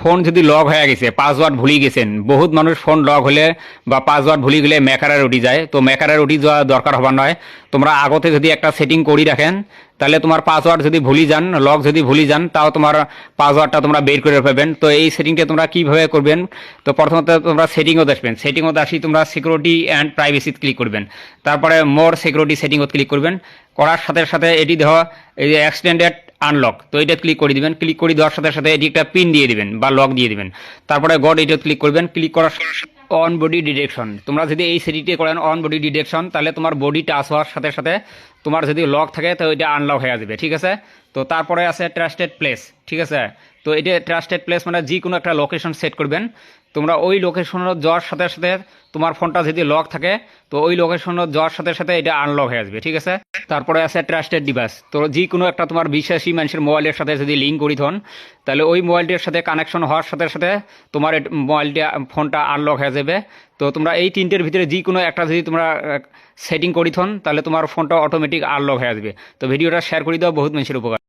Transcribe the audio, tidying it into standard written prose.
Phone যদি lock হয়ে গেছে, পাসওয়ার্ড ভুলে গেছেন, বহুত মানুষ ফোন লক হলে বা পাসওয়ার্ড ভুলে গেলে মেকারে উঠি যায়, তো মেকারে উঠি যাওয়া দরকার হবার নয়। তোমরা আগতে যদি একটা সেটিং করি রাখেন, তাহলে তোমার পাসওয়ার্ড যদি ভুলি যান, লক যদি ভুলি যান, তাও তোমার পাসওয়ার্ডটা তোমরা বের করে পাবেন। তো এই সেটিংটা তোমরা কিভাবে করবেন? তো প্রথমত তোমরা সেটিংও আসবেন, সেটিংও আসি তোমরা সিকিউরিটি অ্যান্ড প্রাইভেসিতে ক্লিক করবেন, তারপরে মোর সিকিউরিটি সেটিংও ক্লিক করবেন। করার সাথে সাথে এটি দেওয়া এই যে এক্সটেন্ডেড আনলক, তো এটা ক্লিক করে দিবেন। ক্লিক করে দেওয়ার সাথে সাথে এটি একটা পিন দিয়ে দিবেন বা লক দিয়ে দিবেন। তারপরে গড এটা ক্লিক করবেন। ক্লিক করার অন বডি ডিটেকশন, তোমরা যদি এই সেটিংটি করেন অন বডি ডিটেকশন, তাহলে তোমার বডি টাচ হওয়ার সাথে সাথে তোমার যদি লক থাকে তো ওইটা আনলক হয়ে যাবে, ঠিক আছে। তো তারপরে আছে ট্রাস্টেড প্লেস, ঠিক আছে। তো এটা ট্রাস্টেড প্লেস মানে যে কোনো একটা লোকেশন সেট করবেন। তোমরা ওই লোকেশনে যাওয়ার সাথে সাথে তোমার ফোনটা যদি লক থাকে, তো ওই লোকেশনে যাওয়ার সাথে সাথে এটা আনলক হয়ে আসবে, ঠিক আছে। তারপরে আছে ট্রাস্টেড ডিভাইস, তো যে কোনো একটা তোমার বিশ্বাসী মানুষের মোবাইলের সাথে যদি লিঙ্ক করি থন, তাহলে ওই মোবাইলটির সাথে কানেকশন হওয়ার সাথে সাথে তোমার মোবাইলটা ফোনটা আনলক হয়ে যাবে। তো তোমরা এই তিনটের ভিতরে যে কোনো একটা যদি তোমরা সেটিং করি থন, তাহলে তোমার ফোনটা অটোমেটিক আনলক হয়ে আসবে। তো ভিডিওটা শেয়ার করে দাও, বহুত মানুষের উপকার।